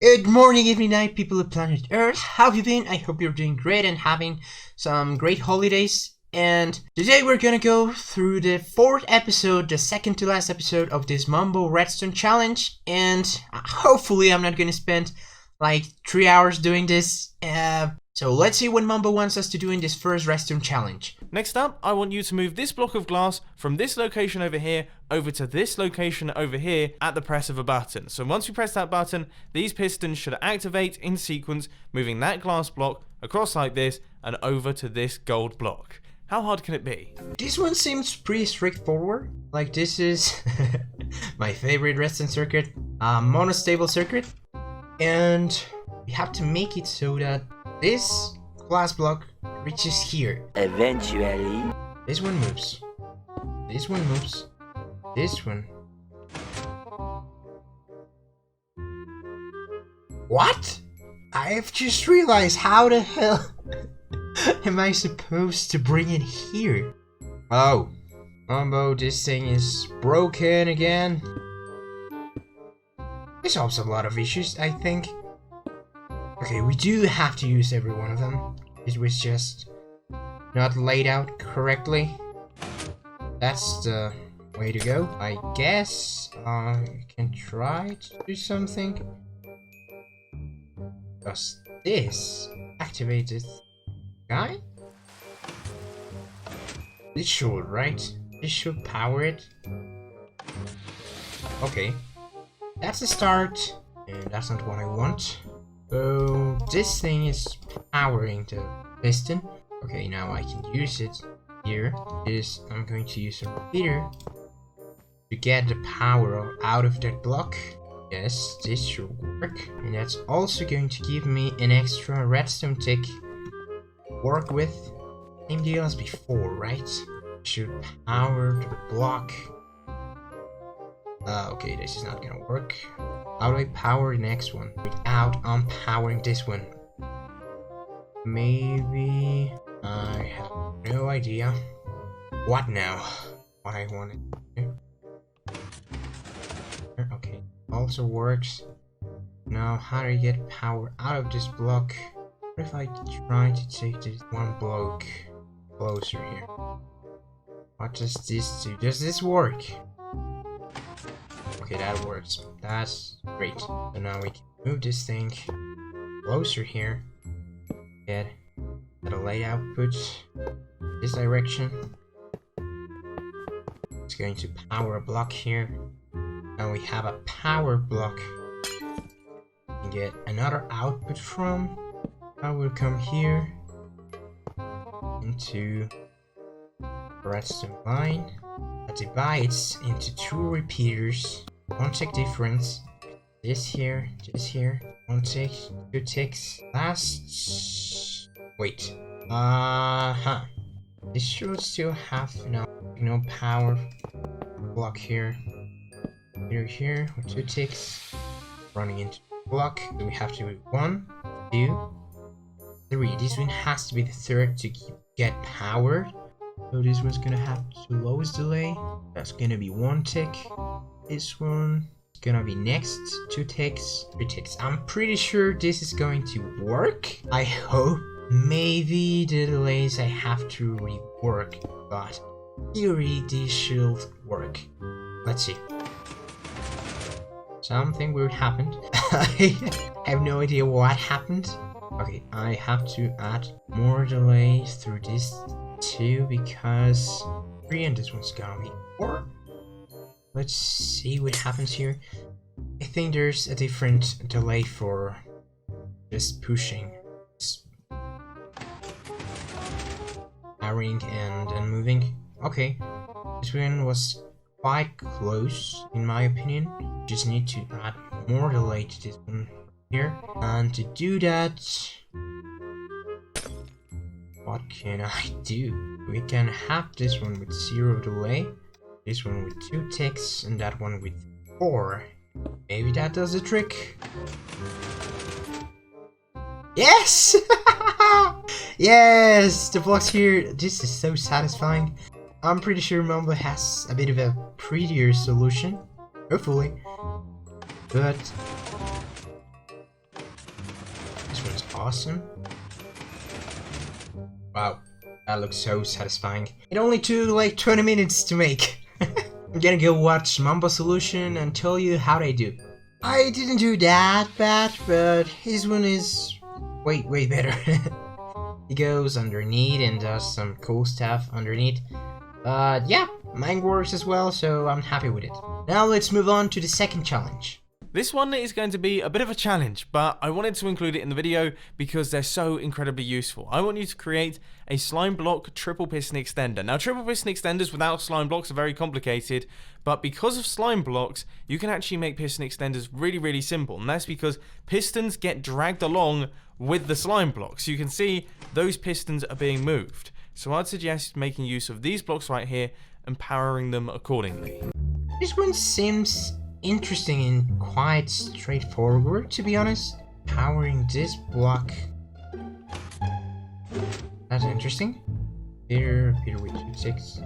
Good morning, evening, night, people of planet Earth. How have you been? I hope you're doing great and having some great holidays. And today we're gonna go through the fourth episode, the second to last episode of this Mumbo Redstone challenge. And hopefully I'm not gonna spend like 3 hours doing this. So let's see what Mumbo wants us to do in this first Redstone challenge. Next up, I want you to move this block of glass from this location over here over to this location over here at the press of a button. So once you press that button, these pistons should activate in sequence, moving that glass block across like this and over to this gold block. How hard can it be? This one seems pretty straightforward. Like, this is my favorite redstone circuit, monostable circuit. And we have to make it so that this glass block reaches here. Eventually. This one moves. This one moves. This one. What? I've just realized, how the hell am I supposed to bring it here? Oh, Mumbo, this thing is broken again. This solves a lot of issues, I think. Okay, we do have to use every one of them. It was just not laid out correctly. That's the way to go. I guess I can try to do something. Does this activate this guy? This should, right? This should power it. Okay. That's a start. And that's not what I want. So this thing is powering the piston. Okay, now I can use it here. I'm going to use a repeater to get the power out of that block. Yes, this should work. And that's also going to give me an extra redstone tick to work with. Same deal as before, right? Should power the block. Okay, this is not gonna work. How do I power the next one without unpowering this one? Maybe I have no idea. What now? What I wanted to do. Okay, also works. Now, how do I get power out of this block? What if I try to take this one block closer here? What does this do? Does this work? Okay, that works. That's great. So now we can move this thing closer here. Get a light output this direction. It's going to power a block here. Now we have a power block. We can get another output from. I will come here into the redstone line. That divides into two repeaters. One tick difference. This here, one tick, two ticks. Last. Wait. This should still have no power block here. Here with two ticks. Running into the block. So we have to do 1, 2, 3. This one has to be the third to get powered. So this one's gonna have the lowest delay. That's gonna be 1 tick. This one is gonna be next. 2 ticks, 3 ticks. I'm pretty sure this is going to work. I hope. Maybe the delays I have to rework, but in theory this should work. Let's see. Something weird happened. I have no idea what happened. Okay, I have to add more delays through this 2 because 3 and this one's gonna be 4. Let's see what happens here. I think there's a different delay for just pushing, powering and moving. Okay, this one was quite close in my opinion. Just need to add more delay to this one here. And to do that, what can I do? We can have this one with 0 delay, this one with 2 ticks, and that one with 4. Maybe that does the trick. Yes! Yes! The blocks here, this is so satisfying. I'm pretty sure Mumbo has a bit of a prettier solution. Hopefully. But one's awesome. Wow, that looks so satisfying. It only took like 20 minutes to make. I'm gonna go watch Mumbo solution and tell you how they do. I didn't do that bad, but his one is way better. He goes underneath and does some cool stuff underneath. Yeah, mine works as well, so I'm happy with it. Now let's move on to the second challenge. This one is going to be a bit of a challenge, but I wanted to include it in the video because they're so incredibly useful. I want you to create a slime block triple piston extender. Now, triple piston extenders without slime blocks are very complicated, but because of slime blocks, you can actually make piston extenders really simple, and that's because pistons get dragged along with the slime blocks. You can see those pistons are being moved. So I'd suggest making use of these blocks right here and powering them accordingly. This one seems interesting and quite straightforward, to be honest. Powering this block. That's interesting. Peter with 6.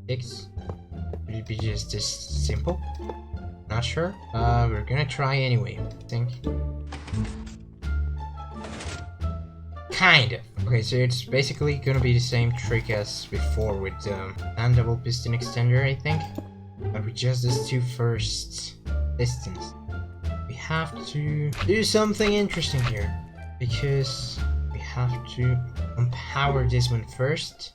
Would it be just this simple? Not sure. We're gonna try anyway, I think. Kind of. Okay, so it's basically gonna be the same trick as before with the double piston extender, I think. But with just these two first pistons. We have to do something interesting here. Because we have to unpower this one first.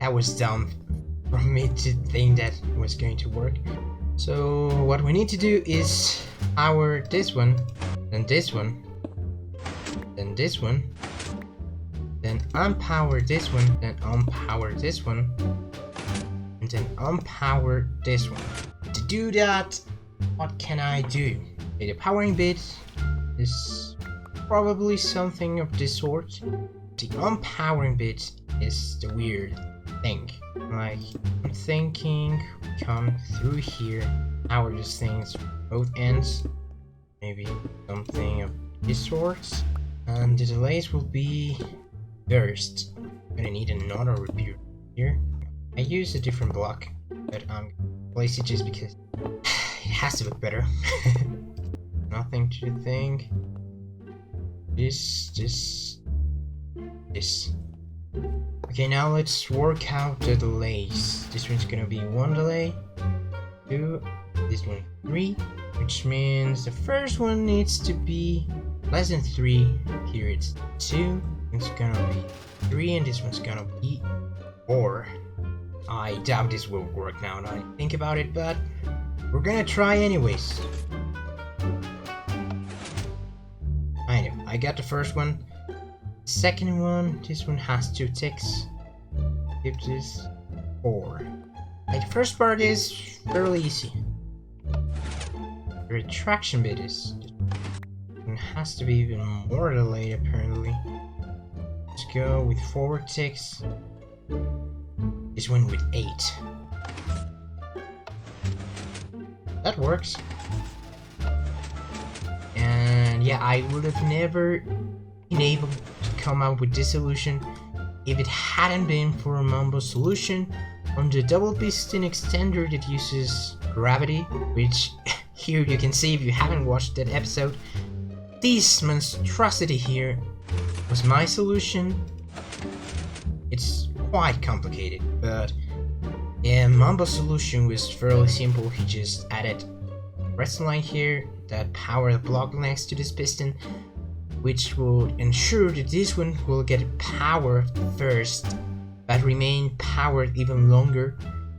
That was dumb from me to think that it was going to work. So what we need to do is power this one, then this one, then this one, then unpower this one, then unpower this one, and then unpower this one. To do that, what can I do? Okay, the powering bit is probably something of this sort. The unpowering bit is the weird thing. Like, I'm thinking we come through here, power these things both ends, maybe something of this sort, and the delays will be burst. I'm gonna need another repair here. I use a different block, but I'm gonna place it just because it has to look better. Nothing to think. This. Okay, now let's work out the delays. This one's gonna be 1 delay, 2, this one 3, which means the first one needs to be less than 3. Here it's 2, it's gonna be 3, and this one's gonna be 4. I doubt this will work now that I think about it, but we're gonna try anyways. I know, I got the first one. Second one, this one has 2 ticks. Give this 4. Like, the first part is fairly easy. The retraction bit is it has to be even more delayed apparently. Let's go with 4 ticks. This one with 8. That works. And yeah, I would have never been able to come up with this solution if it hadn't been for a Mumbo solution on the double piston extender that uses gravity, which here you can see if you haven't watched that episode. This monstrosity here was my solution. It's quite complicated, but yeah, Mumbo's solution was fairly simple. He just added a redstone line here that power the block next to this piston, which will ensure that this one will get power first, but remain powered even longer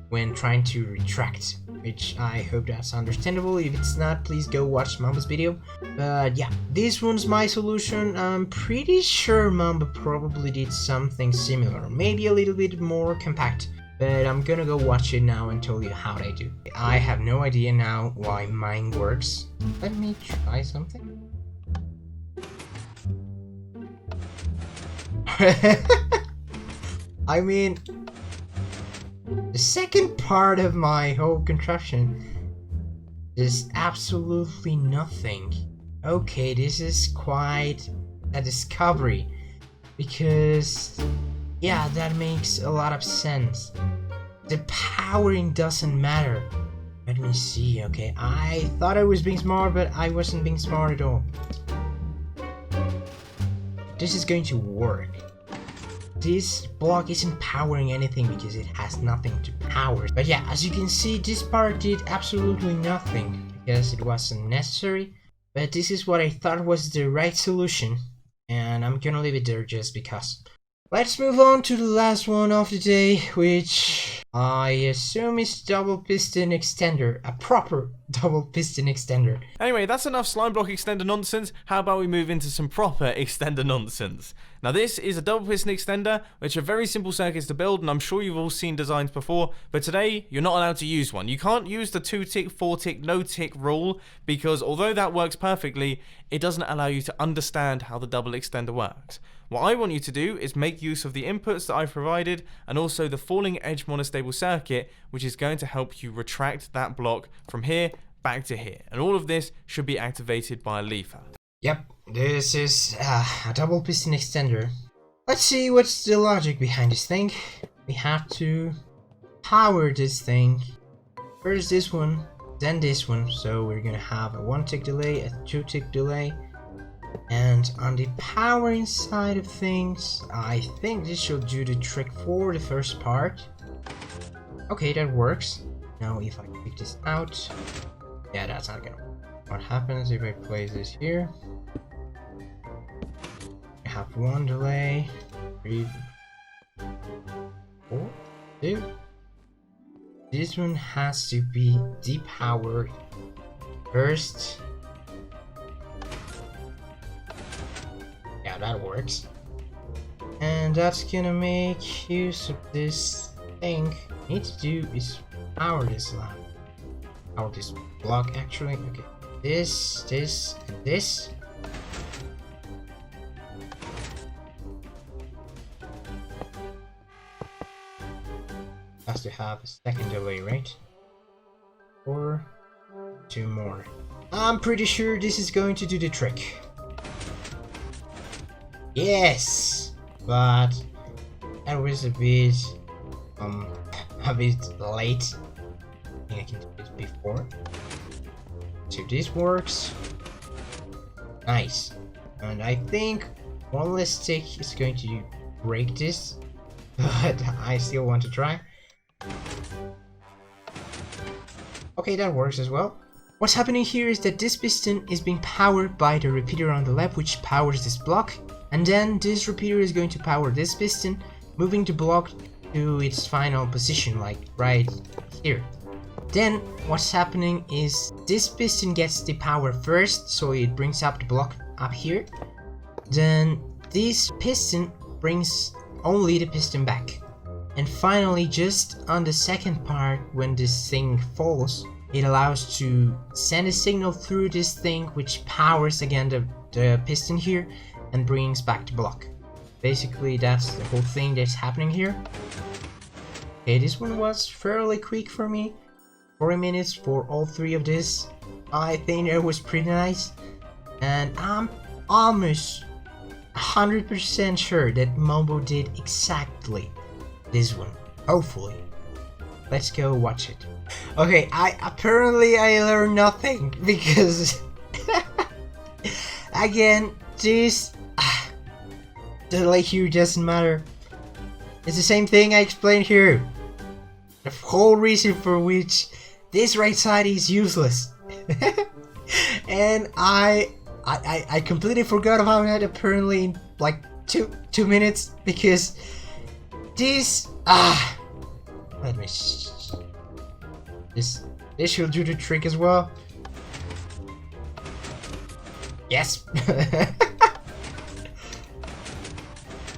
when trying to retract, which I hope that's understandable. If it's not, please go watch Mumbo's video. But yeah, this one's my solution. I'm pretty sure Mumbo probably did something similar, maybe a little bit more compact, but I'm gonna go watch it now and tell you how they do. I have no idea now why mine works. Let me try something. I mean, the second part of my whole contraption is absolutely nothing. Okay, this is quite a discovery, because yeah, that makes a lot of sense. The powering doesn't matter. Let me see, okay. I thought I was being smart, but I wasn't being smart at all. This is going to work. This block isn't powering anything because it has nothing to power. But yeah, as you can see, this part did absolutely nothing because it wasn't necessary. But this is what I thought was the right solution, and I'm gonna leave it there just because. Let's move on to the last one of the day, which I assume is double piston extender, a proper double piston extender. Anyway, that's enough slime block extender nonsense. How about we move into some proper extender nonsense? Now this is a double piston extender, which are very simple circuits to build, and I'm sure you've all seen designs before, but today you're not allowed to use one. You can't use the 2-tick, 4-tick, no-tick rule, because although that works perfectly, it doesn't allow you to understand how the double extender works. What I want you to do is make use of the inputs that I've provided and also the falling edge monostable circuit, which is going to help you retract that block from here back to here. And all of this should be activated by a lever. Yep, this is a double piston extender. Let's see what's the logic behind this thing. We have to power this thing. First this one, then this one. So we're gonna have a 1-tick delay, a 2-tick delay. And on the powering side of things, I think this should do the trick for the first part. Okay, that works. Now if I pick this out, yeah, that's not gonna work. What happens if I place this here? I have 1 delay, 3, 4, 2. This one has to be depowered first. Yeah, that works. And that's gonna make use of this thing. What I need to do is power this line. Power this block actually. Okay. This, and this. Has to have a second delay, right? Or 2 more. I'm pretty sure this is going to do the trick. Yes, but that was a bit late. I think I can do it before. So this works. Nice. And I think one less tick is going to break this, but I still want to try. Okay, that works as well. What's happening here is that this piston is being powered by the repeater on the left, which powers this block. And then this repeater is going to power this piston, moving the block to its final position, like right here. Then what's happening is this piston gets the power first, so it brings up the block up here. Then this piston brings only the piston back. And finally, just on the second part, when this thing falls, it allows to send a signal through this thing, which powers again the piston here and brings back the block. Basically, that's the whole thing that's happening here. Okay, this one was fairly quick for me. 40 minutes for all 3 of this. I think it was pretty nice. And I'm almost 100% sure that Mumbo did exactly this one. Hopefully. Let's go watch it. Okay, apparently I learned nothing because again, this delay here doesn't matter. It's the same thing I explained here. The whole reason for which this right side is useless. And I completely forgot about that apparently in like two minutes because this let me this should do the trick as well. Yes.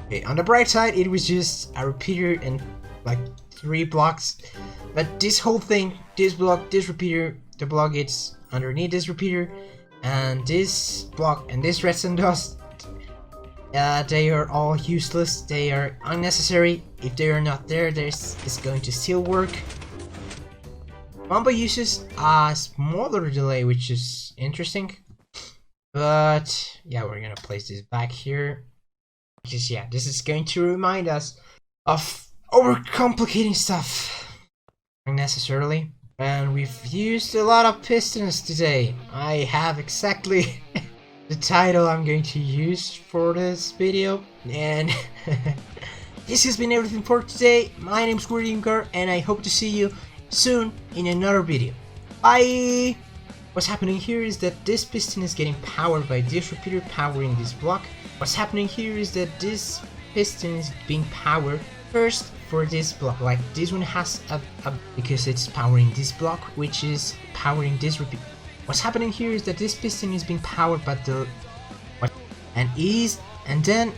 Okay, on the bright side, it was just a repeater and like 3 blocks. But this whole thing, this block, this repeater, the block gets underneath this repeater, and this block and this redstone dust, they are all useless. They are unnecessary. If they are not there, this is going to still work. Mumbo uses a smaller delay, which is interesting. But yeah, we're gonna place this back here. Because yeah, this is going to remind us of overcomplicating stuff. unnecessarily. And we've used a lot of pistons today. I have exactly the title I'm going to use for this video. And this has been everything for today. My name is Car, and I hope to see you soon in another video. Bye! What's happening here is that this piston is getting powered by this repeater powering this block. What's happening here is that this piston is being powered first for this block, like this one has a because it's powering this block, which is powering this repeater. What's happening here is that this piston is being powered by the and then